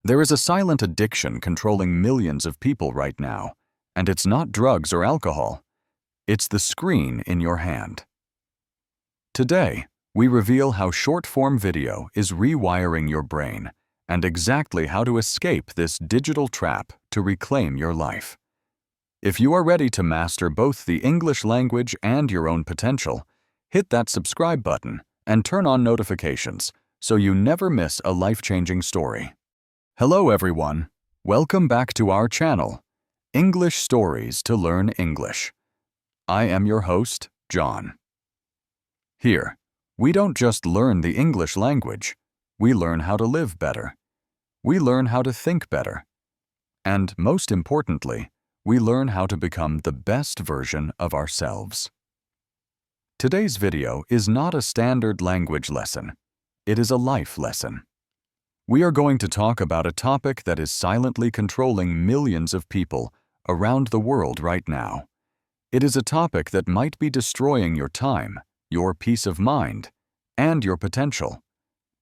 There is a silent addiction controlling millions of people right now, and it's not drugs or alcohol. It's the screen in your hand. Today, we reveal how short-form video is rewiring your brain and exactly how to escape this digital trap to reclaim your life. If you are ready to master both the English language and your own potential, hit that subscribe button and turn on notifications so you never miss a life-changing story. Hello everyone, welcome back to our channel, English Stories to Learn English. I am your host, John. Here, we don't just learn the English language, we learn how to live better. We learn how to think better. And most importantly, we learn how to become the best version of ourselves. Today's video is not a standard language lesson. It is a life lesson. We are going to talk about a topic that is silently controlling millions of people around the world right now. It is a topic that might be destroying your time, your peace of mind, and your potential.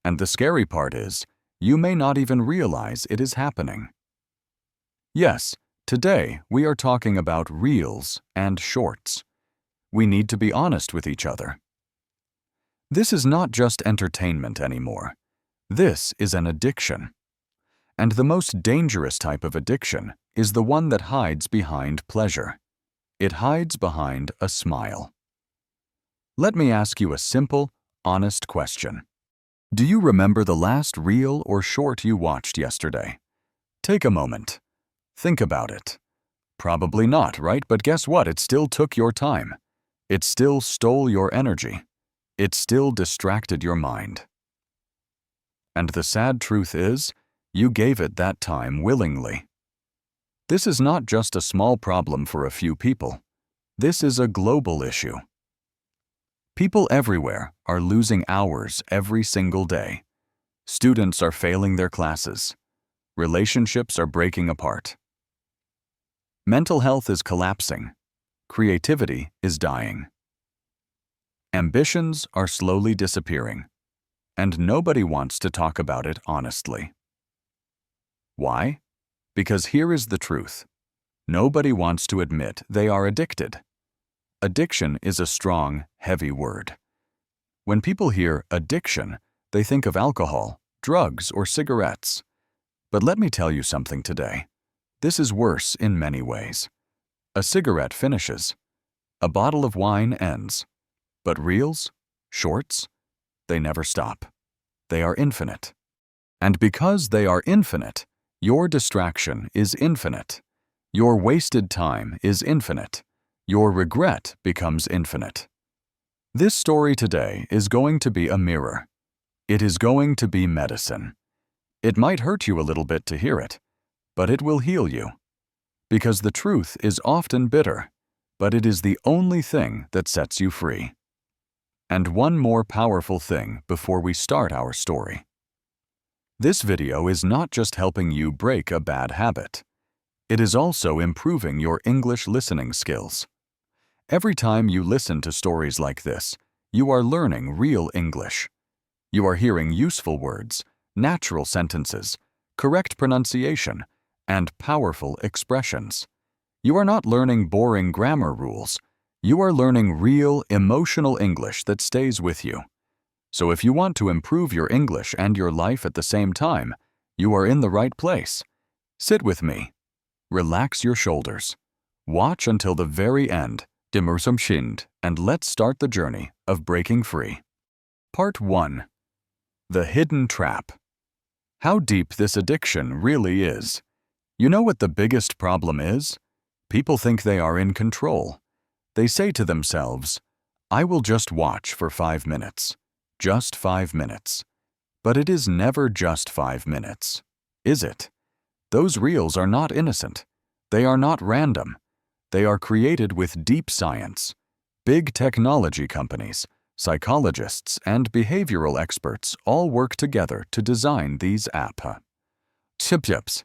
And the scary part is, you may not even realize it is happening. Yes, today we are talking about reels and shorts. We need to be honest with each other. This is not just entertainment anymore. This is an addiction. And the most dangerous type of addiction is the one that hides behind pleasure. It hides behind a smile. Let me ask you a simple, honest question. Do you remember the last reel or short you watched yesterday? Take a moment. Think about it. Probably not, right? But guess what? It still took your time. It still stole your energy. It still distracted your mind. And the sad truth is, you gave it that time willingly. This is not just a small problem for a few people. This is a global issue. People everywhere are losing hours every single day. Students are failing their classes. Relationships are breaking apart. Mental health is collapsing. Creativity is dying. Ambitions are slowly disappearing. And nobody wants to talk about it honestly. Why? Because here is the truth. Nobody wants to admit they are addicted. Addiction is a strong, heavy word. When people hear addiction, they think of alcohol, drugs, or cigarettes. But let me tell you something today. This is worse in many ways. A cigarette finishes. A bottle of wine ends. But reels, shorts, they never stop. They are infinite. And because they are infinite, your distraction is infinite. Your wasted time is infinite. Your regret becomes infinite. This story today is going to be a mirror. It is going to be medicine. It might hurt you a little bit to hear it, but it will heal you. Because the truth is often bitter, but it is the only thing that sets you free. And one more powerful thing before we start our story. This video is not just helping you break a bad habit. It is also improving your English listening skills. Every time you listen to stories like this, you are learning real English. You are hearing useful words, natural sentences, correct pronunciation, and powerful expressions. You are not learning boring grammar rules. You are learning real, emotional English that stays with you. So if you want to improve your English and your life at the same time, you are in the right place. Sit with me. Relax your shoulders. Watch until the very end, and let's start the journey of breaking free. Part 1. The Hidden Trap. How deep this addiction really is. You know what the biggest problem is? People think they are in control. They say to themselves, I will just watch for 5 minutes. Just 5 minutes. But it is never just 5 minutes, is it? Those reels are not innocent. They are not random. They are created with deep science. Big technology companies, psychologists, and behavioral experts all work together to design these apps. Chips.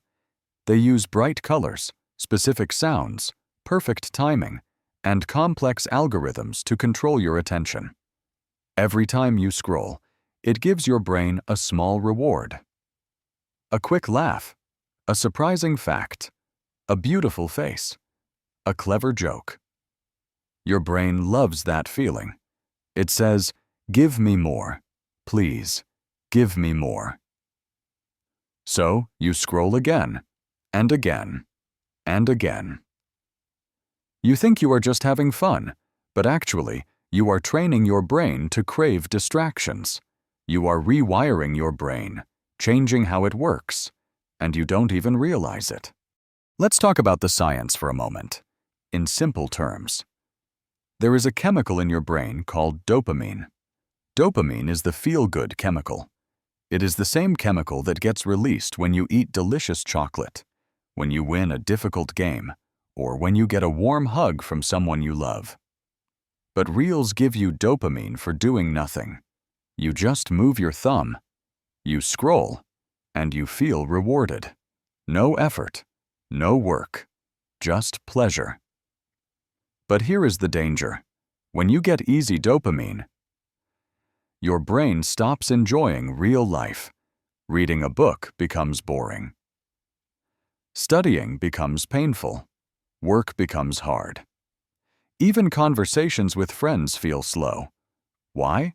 They use bright colors, specific sounds, perfect timing, and complex algorithms to control your attention. Every time you scroll, it gives your brain a small reward. a quick laugh, a surprising fact, a beautiful face, a clever joke. Your brain loves that feeling. It says, "Give me more. Please, give me more." So you scroll again, and again, and again. You think you are just having fun, but actually, you are training your brain to crave distractions. You are rewiring your brain, changing how it works, and you don't even realize it. Let's talk about the science for a moment. In simple terms, there is a chemical in your brain called dopamine. Dopamine is the feel-good chemical. It is the same chemical that gets released when you eat delicious chocolate, when you win a difficult game, or when you get a warm hug from someone you love. But Reels give you dopamine for doing nothing. You just move your thumb, you scroll, and you feel rewarded. No effort, no work, just pleasure. But here is the danger. When you get easy dopamine, your brain stops enjoying real life. Reading a book becomes boring. Studying becomes painful. Work becomes hard. Even conversations with friends feel slow. Why?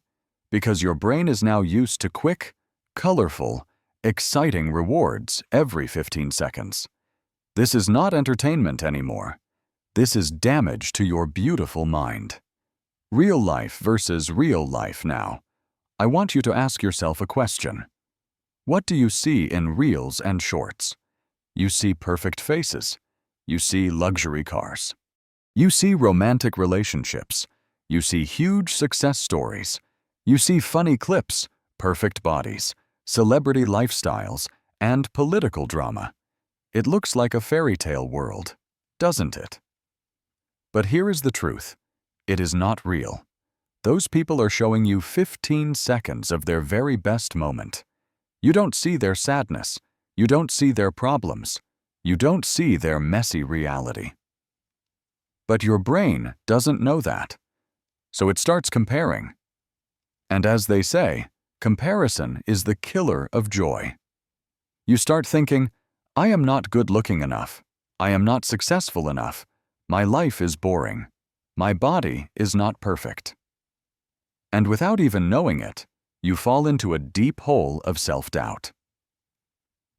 Because your brain is now used to quick, colorful, exciting rewards every 15 seconds. This is not entertainment anymore. This is damage to your beautiful mind. Real life versus real life now. I want you to ask yourself a question. What do you see in Reels and Shorts? You see perfect faces. You see luxury cars. You see romantic relationships. You see huge success stories. You see funny clips, perfect bodies, celebrity lifestyles, and political drama. It looks like a fairy tale world, doesn't it? But here is the truth. It is not real. Those people are showing you 15 seconds of their very best moment. You don't see their sadness. You don't see their problems. You don't see their messy reality. But your brain doesn't know that. So it starts comparing. And as they say, comparison is the killer of joy. You start thinking, I am not good-looking enough. I am not successful enough. My life is boring. My body is not perfect. And without even knowing it, you fall into a deep hole of self-doubt.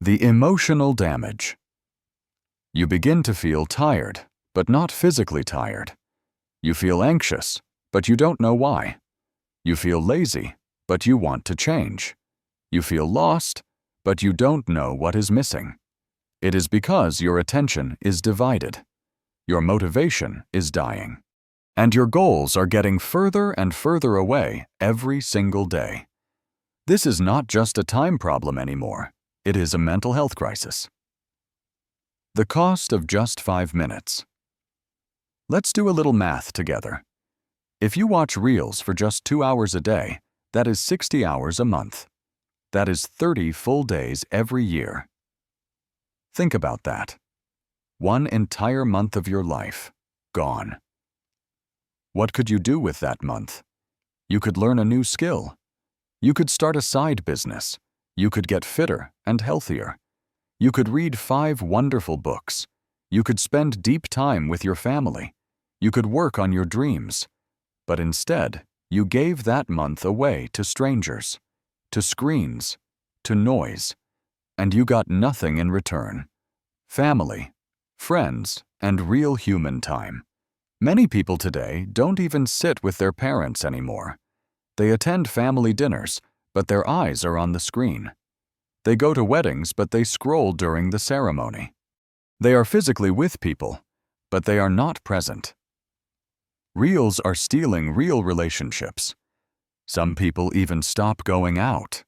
The emotional damage. You begin to feel tired, but not physically tired. You feel anxious, but you don't know why. You feel lazy, but you want to change. You feel lost, but you don't know what is missing. It is because your attention is divided. Your motivation is dying. And your goals are getting further and further away every single day. This is not just a time problem anymore. It is a mental health crisis. The cost of just 5 minutes. Let's do a little math together. If you watch Reels for just 2 hours a day, that is 60 hours a month. That is 30 full days every year. Think about that. One entire month of your life, gone. What could you do with that month? You could learn a new skill. You could start a side business. You could get fitter and healthier. You could read 5 wonderful books. You could spend deep time with your family. You could work on your dreams. But instead, you gave that month away to strangers, to screens, to noise, and you got nothing in return. Family, friends, and real human time. Many people today don't even sit with their parents anymore. They attend family dinners, but their eyes are on the screen. They go to weddings, but they scroll during the ceremony. They are physically with people, but they are not present. Reels are stealing real relationships. Some people even stop going out.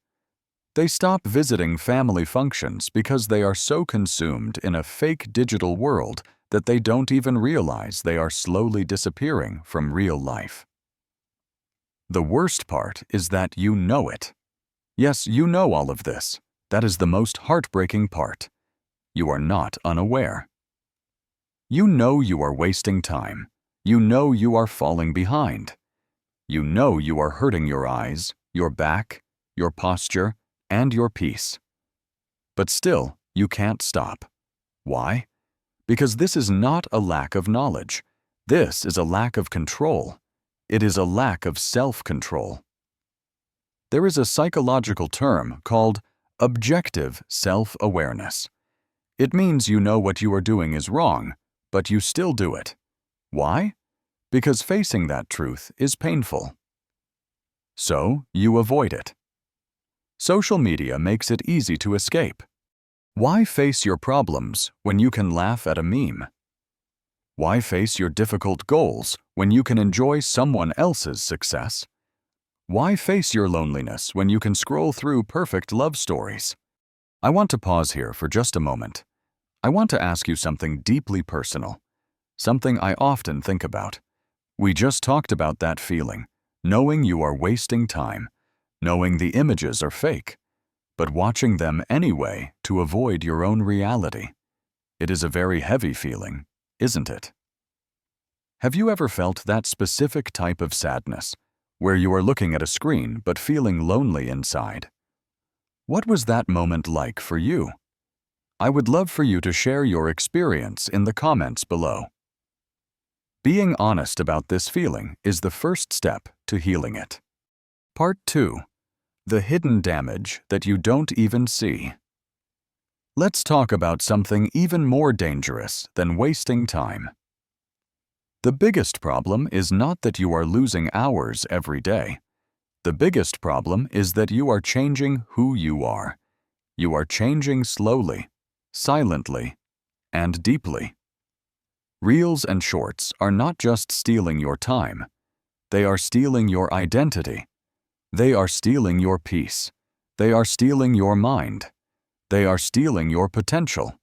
They stop visiting family functions because they are so consumed in a fake digital world that they don't even realize they are slowly disappearing from real life. The worst part is that you know it. Yes, you know all of this. That is the most heartbreaking part. You are not unaware. You know you are wasting time. You know you are falling behind. You know you are hurting your eyes, your back, your posture, and your peace. but still, you can't stop. Why? Because this is not a lack of knowledge. This is a lack of control. It is a lack of self-control. There is a psychological term called objective self-awareness. It means you know what you are doing is wrong, but you still do it. Why? Because facing that truth is painful. So, you avoid it. Social media makes it easy to escape. Why face your problems when you can laugh at a meme? Why face your difficult goals when you can enjoy someone else's success? Why face your loneliness when you can scroll through perfect love stories? I want to pause here for just a moment. I want to ask you something deeply personal, something I often think about. We just talked about that feeling, knowing you are wasting time, knowing the images are fake, but watching them anyway to avoid your own reality. It is a very heavy feeling, isn't it? Have you ever felt that specific type of sadness, where you are looking at a screen but feeling lonely inside? What was that moment like for you? I would love for you to share your experience in the comments below. Being honest about this feeling is the first step to healing it. Part 2. The hidden damage that you don't even see. Let's talk about something even more dangerous than wasting time. The biggest problem is not that you are losing hours every day. The biggest problem is that you are changing who you are. You are changing slowly, silently, and deeply. Reels and shorts are not just stealing your time. They are stealing your identity. They are stealing your peace. They are stealing your mind. They are stealing your potential.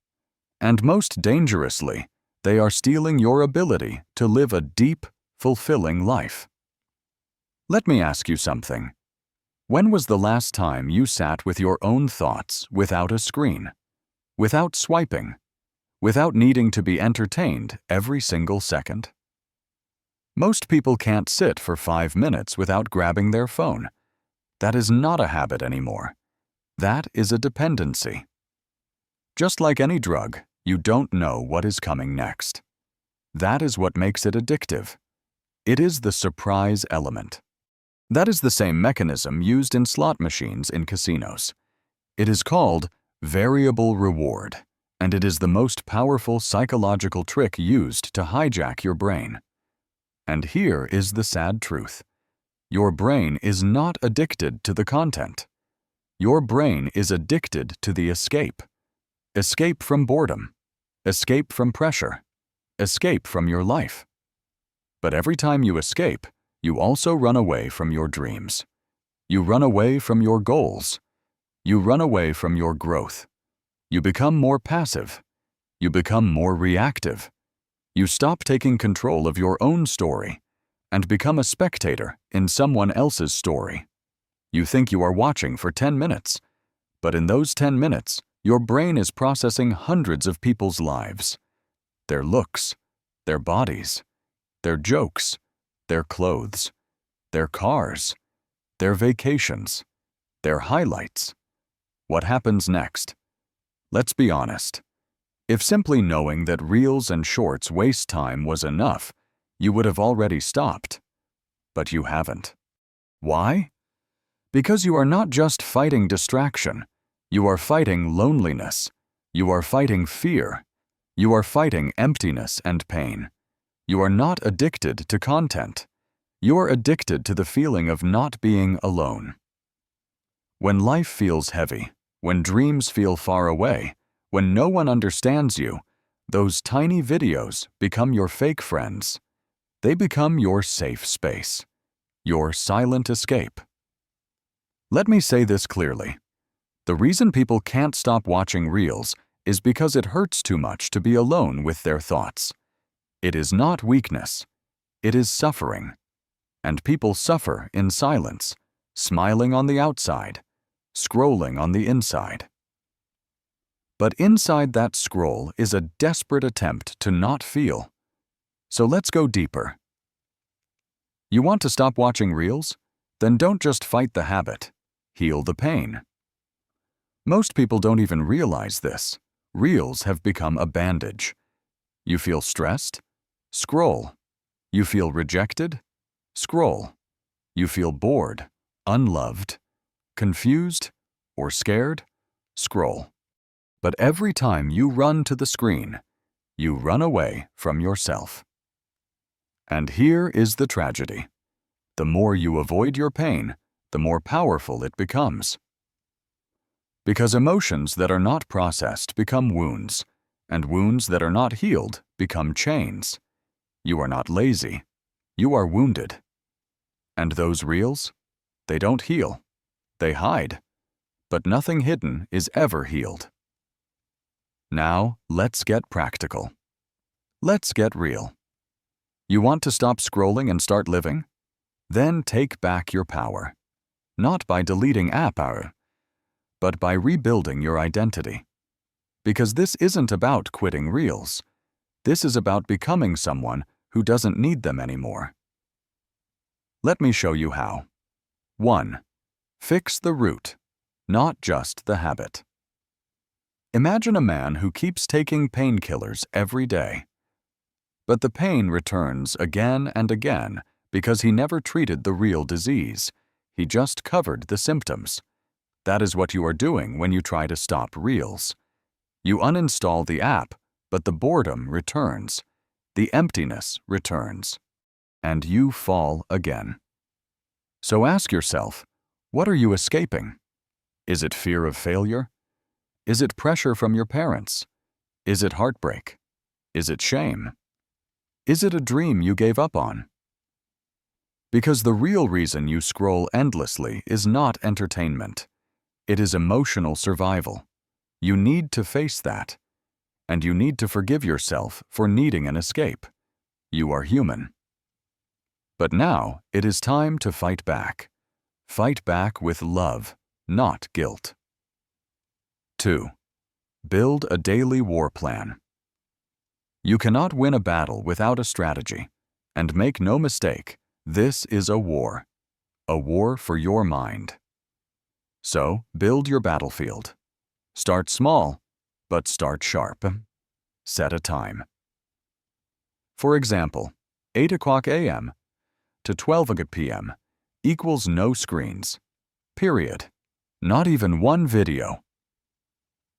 And most dangerously, they are stealing your ability to live a deep, fulfilling life. Let me ask you something. When was the last time you sat with your own thoughts without a screen, without swiping, without needing to be entertained every single second? Most people can't sit for 5 minutes without grabbing their phone. That is not a habit anymore. That is a dependency. Just like any drug, you don't know what is coming next. That is what makes it addictive. It is the surprise element. That is the same mechanism used in slot machines in casinos. It is called variable reward, and it is the most powerful psychological trick used to hijack your brain. And here is the sad truth. Your brain is not addicted to the content. Your brain is addicted to the escape. Escape from boredom. Escape from pressure. Escape from your life. But every time you escape, you also run away from your dreams. You run away from your goals. You run away from your growth. You become more passive. You become more reactive. You stop taking control of your own story and become a spectator in someone else's story. You think you are watching for 10 minutes, but in those 10 minutes, your brain is processing hundreds of people's lives. Their looks, their bodies, their jokes, their clothes, their cars, their vacations, their highlights. What happens next? Let's be honest. If simply knowing that reels and shorts waste time was enough, you would have already stopped. But you haven't. Why? Because you are not just fighting distraction. You are fighting loneliness. You are fighting fear. You are fighting emptiness and pain. You are not addicted to content. You are addicted to the feeling of not being alone. When life feels heavy, when dreams feel far away, when no one understands you, those tiny videos become your fake friends. They become your safe space, your silent escape. Let me say this clearly. The reason people can't stop watching reels is because it hurts too much to be alone with their thoughts. It is not weakness. It is suffering. And people suffer in silence, smiling on the outside, scrolling on the inside. But inside that scroll is a desperate attempt to not feel. So let's go deeper. You want to stop watching reels? Then don't just fight the habit. Heal the pain. Most people don't even realize this. Reels have become a bandage. You feel stressed? Scroll. You feel rejected? Scroll. You feel bored, unloved, confused, or scared? Scroll. But every time you run to the screen, you run away from yourself. And here is the tragedy. The more you avoid your pain, the more powerful it becomes. Because emotions that are not processed become wounds, and wounds that are not healed become chains. You are not lazy. You are wounded. And those reels? They don't heal. They hide. But nothing hidden is ever healed. Now, let's get practical. Let's get real. You want to stop scrolling and start living? Then take back your power. Not by deleting app hour, but by rebuilding your identity. Because this isn't about quitting reels. This is about becoming someone who doesn't need them anymore. Let me show you how. 1. Fix the root, not just the habit. Imagine a man who keeps taking painkillers every day. But the pain returns again and again because he never treated the real disease. He just covered the symptoms. That is what you are doing when you try to stop reels. You uninstall the app, but the boredom returns. The emptiness returns. And you fall again. So ask yourself, what are you escaping? Is it fear of failure? Is it pressure from your parents? Is it heartbreak? Is it shame? Is it a dream you gave up on? Because the real reason you scroll endlessly is not entertainment. It is emotional survival. You need to face that. And you need to forgive yourself for needing an escape. You are human. But now it is time to fight back. Fight back with love, not guilt. 2. Build a daily war plan. You cannot win a battle without a strategy. And make no mistake, this is a war for your mind. So, build your battlefield. Start small, but start sharp. Set a time. For example, 8 o'clock a.m. to 12 p.m. equals no screens. Period. Not even one video.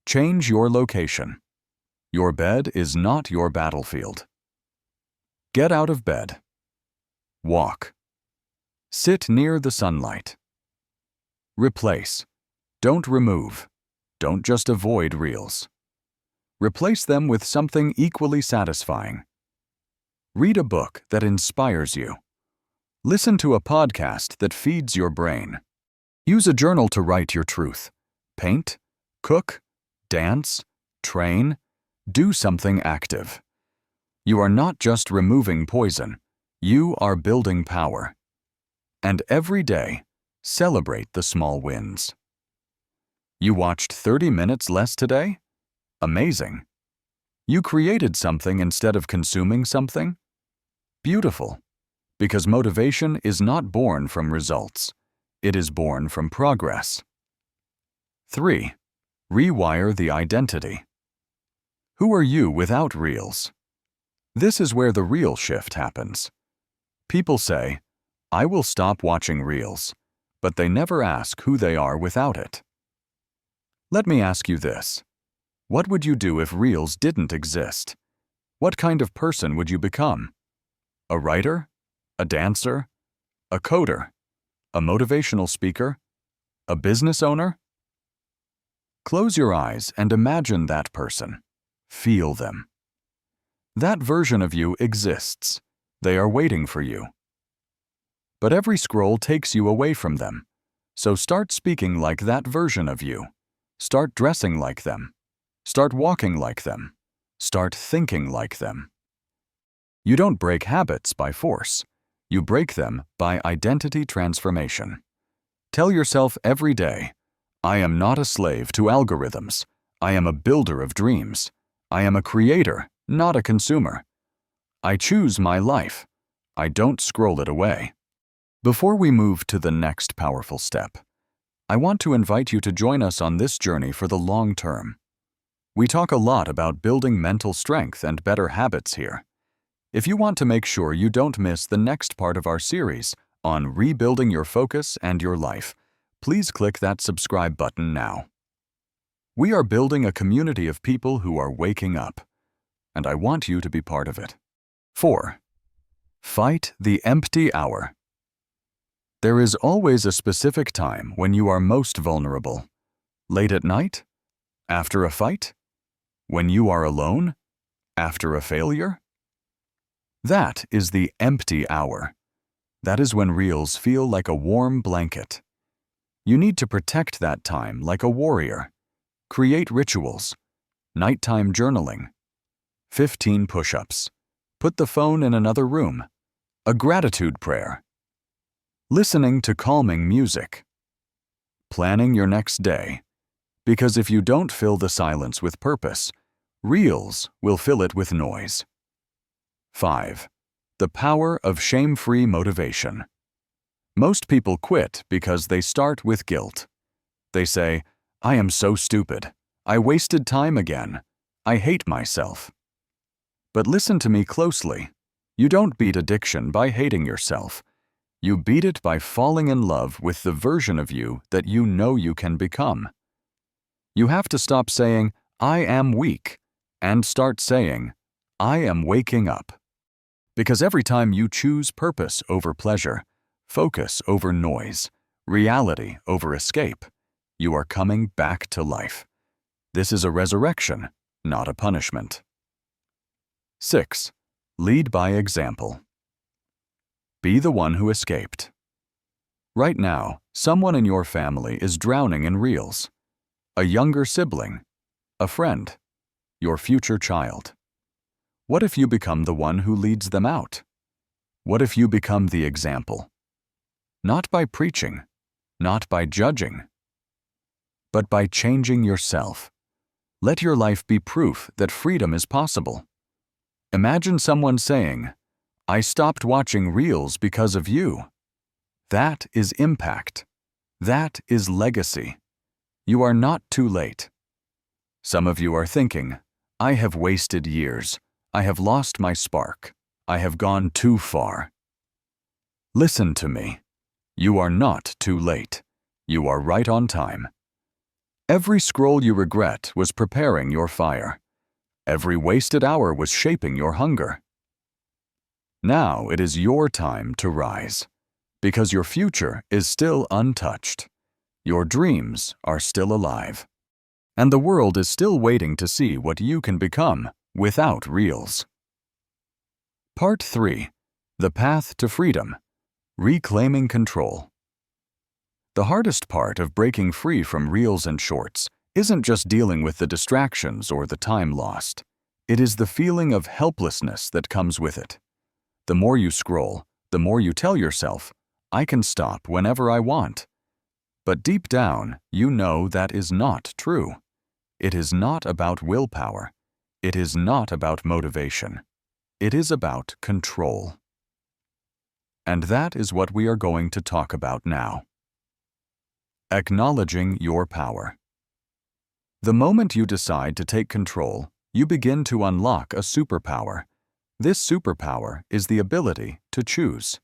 Change your location. Your bed is not your battlefield. Get out of bed. Walk. Sit near the sunlight. Replace. Don't remove. Don't just avoid reels. Replace them with something equally satisfying. Read a book that inspires you. Listen to a podcast that feeds your brain. Use a journal to write your truth. Paint, cook, dance, train, do something active. You are not just removing poison, you are building power. And every day, celebrate the small wins. You watched 30 minutes less today? Amazing. You created something instead of consuming something? Beautiful. Because motivation is not born from results. It is born from progress. 3. Rewire the identity. Who are you without reels? This is where the real shift happens. People say, I will stop watching reels, but they never ask who they are without it. Let me ask you this. What would you do if reels didn't exist? What kind of person would you become? A writer? A dancer? A coder? A motivational speaker? A business owner? Close your eyes and imagine that person. Feel them. That version of you exists. They are waiting for you. But every scroll takes you away from them. So start speaking like that version of you. Start dressing like them. Start walking like them. Start thinking like them. You don't break habits by force. You break them by identity transformation. Tell yourself every day, I am not a slave to algorithms. I am a builder of dreams. I am a creator, not a consumer. I choose my life. I don't scroll it away. Before we move to the next powerful step, I want to invite you to join us on this journey for the long term. We talk a lot about building mental strength and better habits here. If you want to make sure you don't miss the next part of our series on rebuilding your focus and your life, please click that subscribe button now. We are building a community of people who are waking up, and I want you to be part of it. 4. Fight the empty hour. There is always a specific time when you are most vulnerable. Late at night? After a fight? When you are alone? After a failure? That is the empty hour. That is when reels feel like a warm blanket. You need to protect that time like a warrior. Create rituals. Nighttime journaling. 15 push-ups. Put the phone in another room. A gratitude prayer. Listening to calming music. Planning your next day. Because if you don't fill the silence with purpose, reels will fill it with noise. 5. The power of shame-free motivation. Most people quit because they start with guilt. They say, "I am so stupid. I wasted time again. I hate myself." But listen to me closely. You don't beat addiction by hating yourself. You beat it by falling in love with the version of you that you know you can become. You have to stop saying, "I am weak," and start saying, "I am waking up." Because every time you choose purpose over pleasure, focus over noise, reality over escape, you are coming back to life. This is a resurrection, not a punishment. 6. Lead by example. Be the one who escaped. Right now, someone in your family is drowning in reels. A younger sibling, a friend, your future child. What if you become the one who leads them out? What if you become the example? Not by preaching, not by judging, but by changing yourself. Let your life be proof that freedom is possible. Imagine someone saying, "I stopped watching reels because of you." That is impact. That is legacy. You are not too late. Some of you are thinking, "I have wasted years. I have lost my spark. I have gone too far." Listen to me. You are not too late. You are right on time. Every scroll you regret was preparing your fire. Every wasted hour was shaping your hunger. Now it is your time to rise, because your future is still untouched. Your dreams are still alive. And the world is still waiting to see what you can become without reels. Part 3. The Path to Freedom. Reclaiming Control. The hardest part of breaking free from reels and shorts isn't just dealing with the distractions or the time lost. It is the feeling of helplessness that comes with it. The more you scroll, the more you tell yourself, "I can stop whenever I want." But deep down, you know that is not true. It is not about willpower. It is not about motivation. It is about control. And that is what we are going to talk about now. Acknowledging your power. The moment you decide to take control, you begin to unlock a superpower. This superpower is the ability to choose.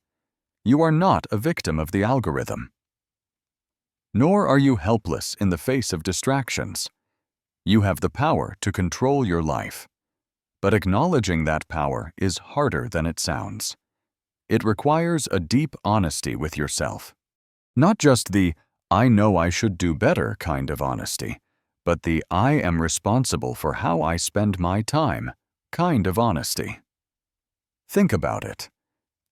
You are not a victim of the algorithm. Nor are you helpless in the face of distractions. You have the power to control your life. But acknowledging that power is harder than it sounds. It requires a deep honesty with yourself. Not just the "I know I should do better" kind of honesty, but the "I am responsible for how I spend my time" kind of honesty. Think about it.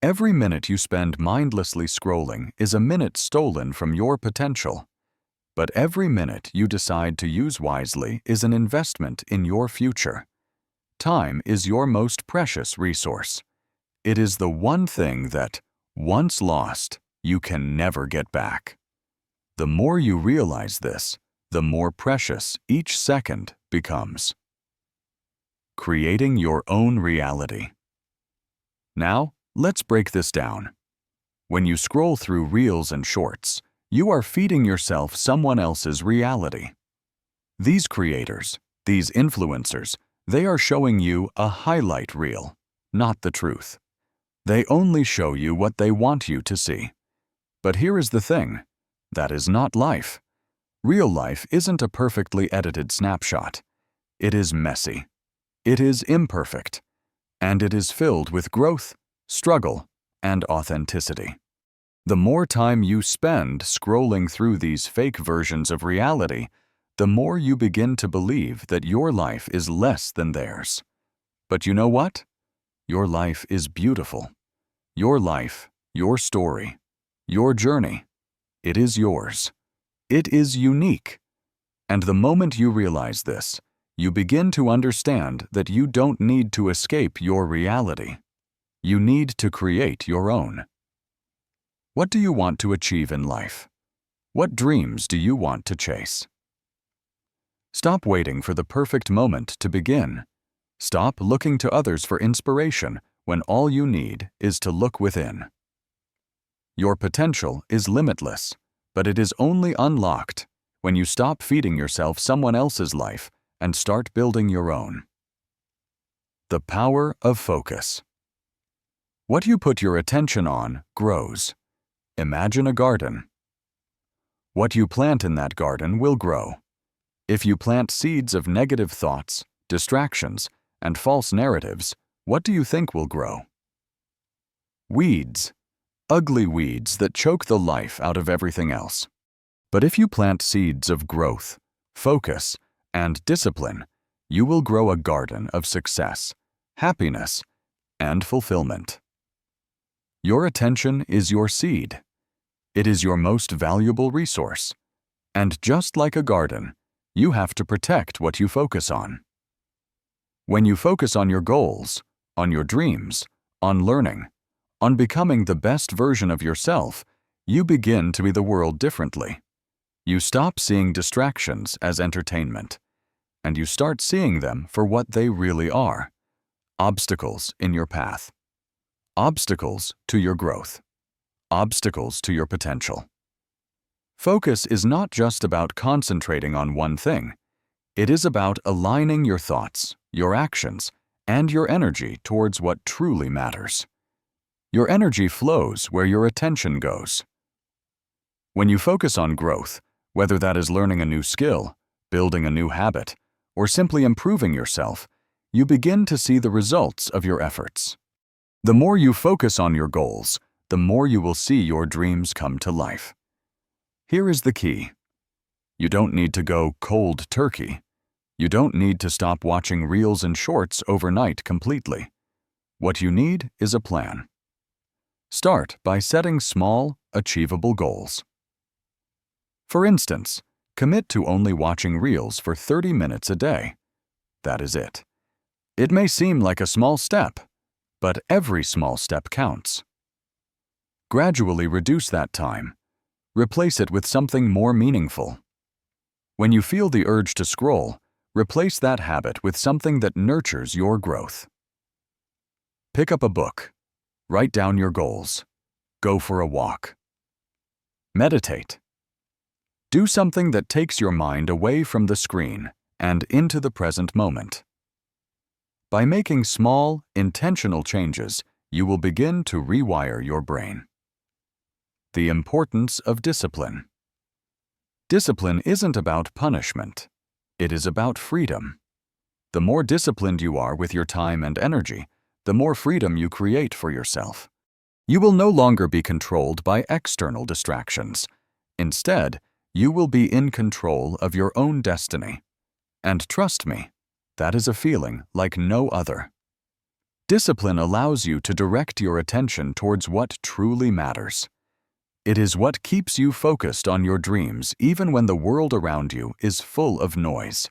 Every minute you spend mindlessly scrolling is a minute stolen from your potential. But every minute you decide to use wisely is an investment in your future. Time is your most precious resource. It is the one thing that, once lost, you can never get back. The more you realize this, the more precious each second becomes. Creating your own reality. Now, let's break this down. When you scroll through reels and shorts, you are feeding yourself someone else's reality. These creators, these influencers, they are showing you a highlight reel, not the truth. They only show you what they want you to see. But here is the thing, that is not life. Real life isn't a perfectly edited snapshot. It is messy. It is imperfect. And it is filled with growth, struggle, and authenticity. The more time you spend scrolling through these fake versions of reality, the more you begin to believe that your life is less than theirs. But you know what? Your life is beautiful. Your life, your story, your journey, it is yours. It is unique. And the moment you realize this, you begin to understand that you don't need to escape your reality. You need to create your own. What do you want to achieve in life? What dreams do you want to chase? Stop waiting for the perfect moment to begin. Stop looking to others for inspiration when all you need is to look within. Your potential is limitless, but it is only unlocked when you stop feeding yourself someone else's life and start building your own. The power of focus. What you put your attention on grows. Imagine a garden. What you plant in that garden will grow. If you plant seeds of negative thoughts, distractions, and false narratives, what do you think will grow? Weeds. Ugly weeds that choke the life out of everything else. But if you plant seeds of growth, focus, and discipline, you will grow a garden of success, happiness, and fulfillment. Your attention is your seed. It is your most valuable resource. And just like a garden, you have to protect what you focus on. When you focus on your goals, on your dreams, on learning, on becoming the best version of yourself, you begin to be the world differently. You stop seeing distractions as entertainment, and you start seeing them for what they really are: obstacles in your path, obstacles to your growth, obstacles to your potential. Focus is not just about concentrating on one thing. It is about aligning your thoughts, your actions, and your energy towards what truly matters. Your energy flows where your attention goes. When you focus on growth, whether that is learning a new skill, building a new habit, or simply improving yourself, you begin to see the results of your efforts. The more you focus on your goals, the more you will see your dreams come to life. Here is the key. You don't need to go cold turkey. You don't need to stop watching reels and shorts overnight completely. What you need is a plan. Start by setting small, achievable goals. For instance, commit to only watching reels for 30 minutes a day. That is it. It may seem like a small step, but every small step counts. Gradually reduce that time. Replace it with something more meaningful. When you feel the urge to scroll, replace that habit with something that nurtures your growth. Pick up a book. Write down your goals. Go for a walk. Meditate. Do something that takes your mind away from the screen and into the present moment. By making small, intentional changes, you will begin to rewire your brain. The importance of discipline. Discipline isn't about punishment. It is about freedom. The more disciplined you are with your time and energy, the more freedom you create for yourself. You will no longer be controlled by external distractions. Instead, you will be in control of your own destiny. And trust me, that is a feeling like no other. Discipline allows you to direct your attention towards what truly matters. It is what keeps you focused on your dreams even when the world around you is full of noise.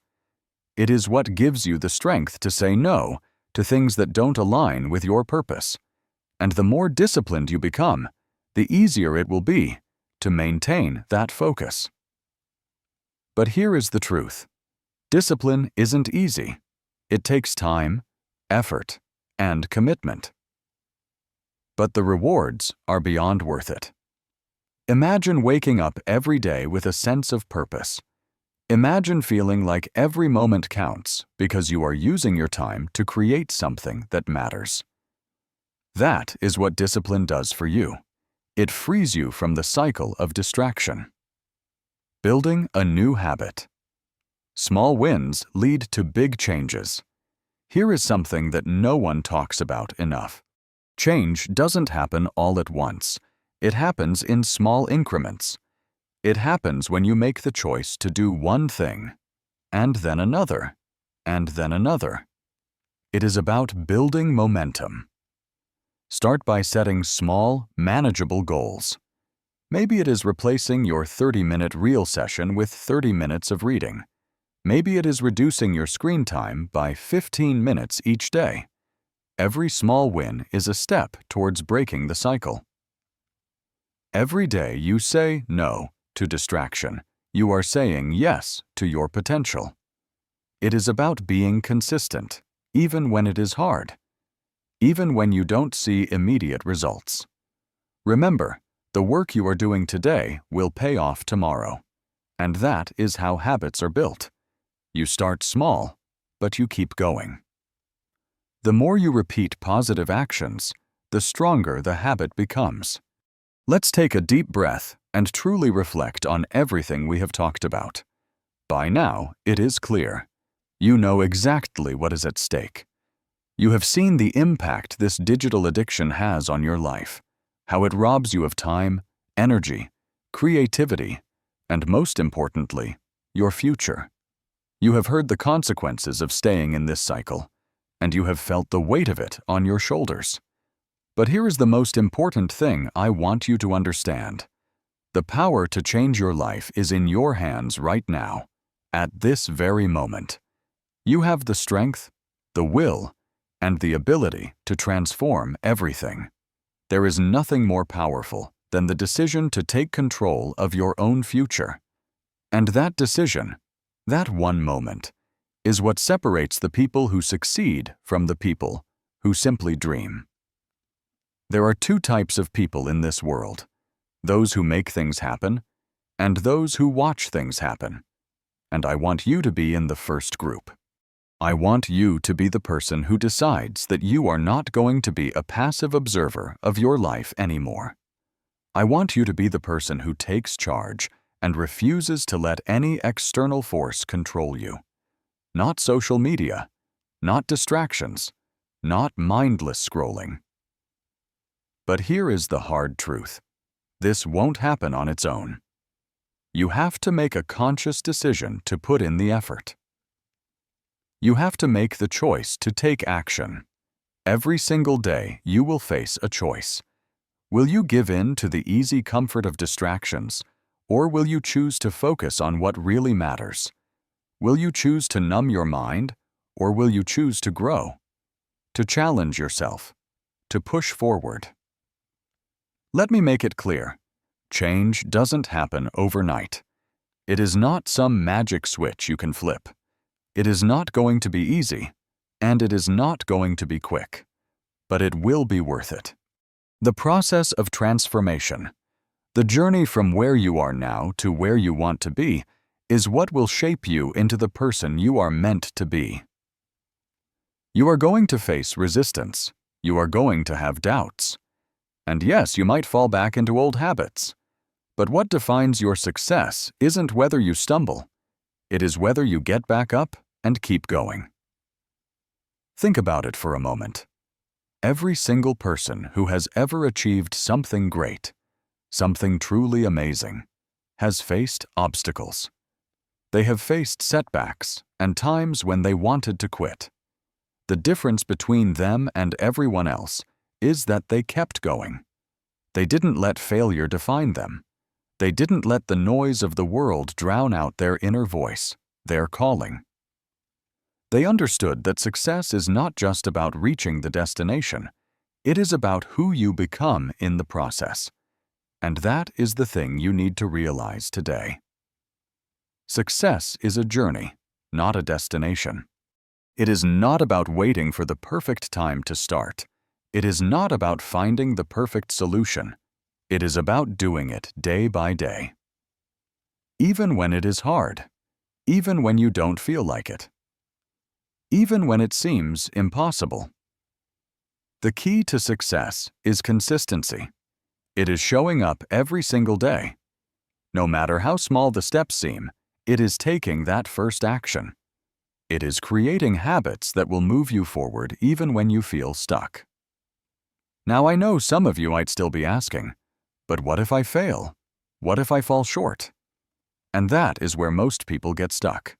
It is what gives you the strength to say no to things that don't align with your purpose. And the more disciplined you become, the easier it will be to maintain that focus. But here is the truth. Discipline isn't easy. It takes time, effort, and commitment. But the rewards are beyond worth it. Imagine waking up every day with a sense of purpose. Imagine feeling like every moment counts because you are using your time to create something that matters. That is what discipline does for you. It frees you from the cycle of distraction. Building a new habit. Small wins lead to big changes. Here is something that no one talks about enough. Change doesn't happen all at once. It happens in small increments. It happens when you make the choice to do one thing, and then another, and then another. It is about building momentum. Start by setting small, manageable goals. Maybe it is replacing your 30-minute reel session with 30 minutes of reading. Maybe it is reducing your screen time by 15 minutes each day. Every small win is a step towards breaking the cycle. Every day you say no to distraction. You are saying yes to your potential. It is about being consistent, even when it is hard, even when you don't see immediate results. Remember, the work you are doing today will pay off tomorrow. And that is how habits are built. You start small, but you keep going. The more you repeat positive actions, the stronger the habit becomes. Let's take a deep breath and truly reflect on everything we have talked about. By now, it is clear. You know exactly what is at stake. You have seen the impact this digital addiction has on your life, how it robs you of time, energy, creativity, and most importantly, your future. You have heard the consequences of staying in this cycle, and you have felt the weight of it on your shoulders. But here is the most important thing I want you to understand. The power to change your life is in your hands right now, at this very moment. You have the strength, the will, and the ability to transform everything. There is nothing more powerful than the decision to take control of your own future. And that decision, that one moment, is what separates the people who succeed from the people who simply dream. There are two types of people in this world: those who make things happen, and those who watch things happen. And I want you to be in the first group. I want you to be the person who decides that you are not going to be a passive observer of your life anymore. I want you to be the person who takes charge and refuses to let any external force control you. Not social media, not distractions, not mindless scrolling. But here is the hard truth. This won't happen on its own. You have to make a conscious decision to put in the effort. You have to make the choice to take action. Every single day you will face a choice. Will you give in to the easy comfort of distractions, or will you choose to focus on what really matters? Will you choose to numb your mind, or will you choose to grow? To challenge yourself, to push forward. Let me make it clear. Change doesn't happen overnight. It is not some magic switch you can flip. It is not going to be easy, and it is not going to be quick. But it will be worth it. The process of transformation, the journey from where you are now to where you want to be, is what will shape you into the person you are meant to be. You are going to face resistance. You are going to have doubts. And yes, you might fall back into old habits. But what defines your success isn't whether you stumble. It is whether you get back up and keep going. Think about it for a moment. Every single person who has ever achieved something great, something truly amazing, has faced obstacles. They have faced setbacks and times when they wanted to quit. The difference between them and everyone else is that they kept going. They didn't let failure define them. They didn't let the noise of the world drown out their inner voice, their calling. They understood that success is not just about reaching the destination. It is about who you become in the process. And that is the thing you need to realize today. Success is a journey, not a destination. It is not about waiting for the perfect time to start. It is not about finding the perfect solution. It is about doing it day by day. Even when it is hard, even when you don't feel like it, even when it seems impossible. The key to success is consistency. It is showing up every single day. No matter how small the steps seem, it is taking that first action. It is creating habits that will move you forward even when you feel stuck. Now I know some of you might still be asking, but what if I fail? What if I fall short? And that is where most people get stuck.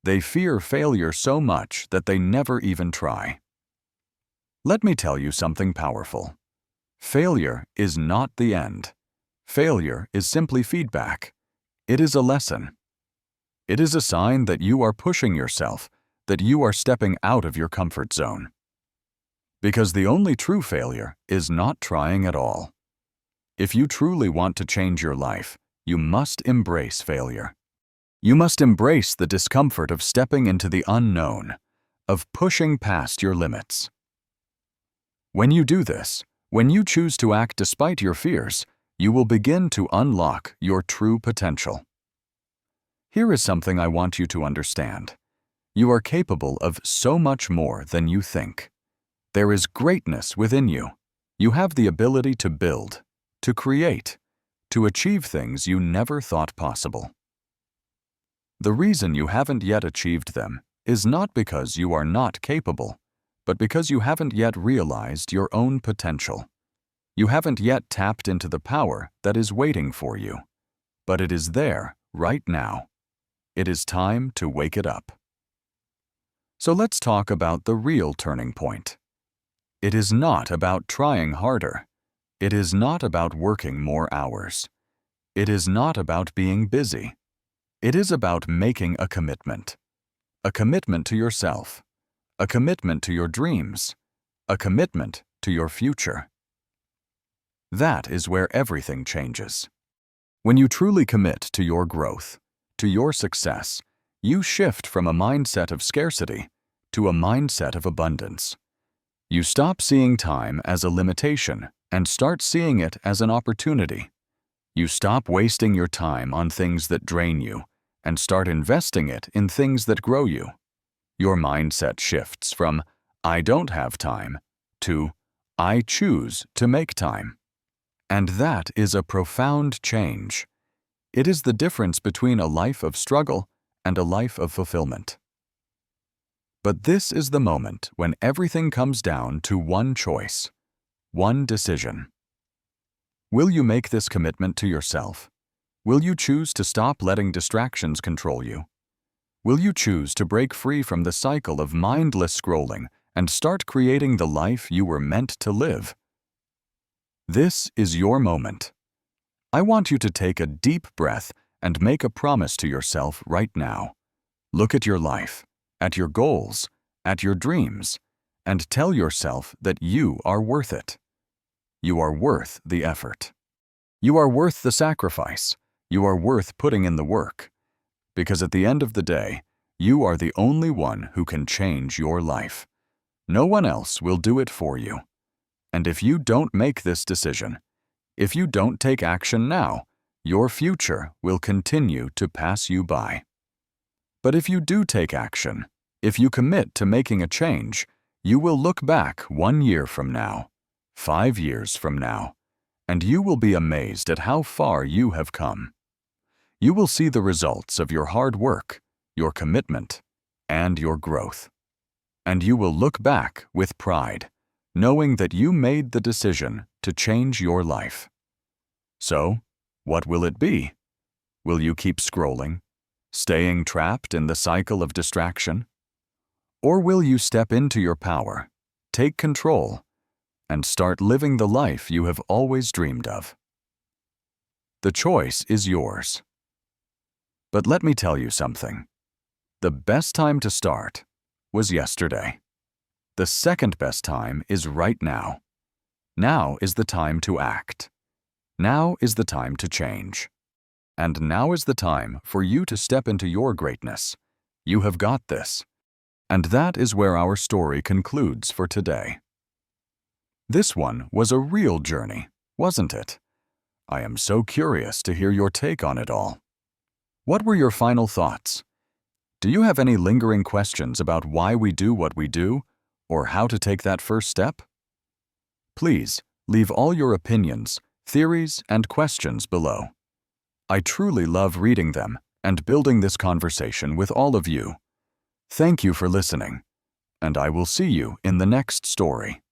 They fear failure so much that they never even try. Let me tell you something powerful. Failure is not the end. Failure is simply feedback. It is a lesson. It is a sign that you are pushing yourself, that you are stepping out of your comfort zone. Because the only true failure is not trying at all. If you truly want to change your life, you must embrace failure. You must embrace the discomfort of stepping into the unknown, of pushing past your limits. When you do this, when you choose to act despite your fears, you will begin to unlock your true potential. Here is something I want you to understand. You are capable of so much more than you think. There is greatness within you. You have the ability to build, to create, to achieve things you never thought possible. The reason you haven't yet achieved them is not because you are not capable, but because you haven't yet realized your own potential. You haven't yet tapped into the power that is waiting for you, but it is there right now. It is time to wake it up. So let's talk about the real turning point. It is not about trying harder. It is not about working more hours. It is not about being busy. It is about making a commitment to yourself, a commitment to your dreams, a commitment to your future. That is where everything changes. When you truly commit to your growth, to your success, you shift from a mindset of scarcity to a mindset of abundance. You stop seeing time as a limitation and start seeing it as an opportunity. You stop wasting your time on things that drain you and start investing it in things that grow you. Your mindset shifts from, "I don't have time," to, "I choose to make time." And that is a profound change. It is the difference between a life of struggle and a life of fulfillment. But this is the moment when everything comes down to one choice, one decision. Will you make this commitment to yourself? Will you choose to stop letting distractions control you? Will you choose to break free from the cycle of mindless scrolling and start creating the life you were meant to live? This is your moment. I want you to take a deep breath and make a promise to yourself right now. Look at your life, at your goals, at your dreams, and tell yourself that you are worth it. You are worth the effort. You are worth the sacrifice. You are worth putting in the work. Because at the end of the day, you are the only one who can change your life. No one else will do it for you. And if you don't make this decision, if you don't take action now, your future will continue to pass you by. But if you do take action, if you commit to making a change, you will look back 1 year from now, 5 years from now, and you will be amazed at how far you have come. You will see the results of your hard work, your commitment, and your growth. And you will look back with pride, knowing that you made the decision to change your life. So, what will it be? Will you keep scrolling, staying trapped in the cycle of distraction? Or will you step into your power, take control, and start living the life you have always dreamed of? The choice is yours. But let me tell you something. The best time to start was yesterday. The second best time is right now. Now is the time to act. Now is the time to change. And now is the time for you to step into your greatness. You have got this. And that is where our story concludes for today. This one was a real journey, wasn't it? I am so curious to hear your take on it all. What were your final thoughts? Do you have any lingering questions about why we do what we do, or how to take that first step? Please leave all your opinions, theories, and questions below. I truly love reading them and building this conversation with all of you. Thank you for listening, and I will see you in the next story.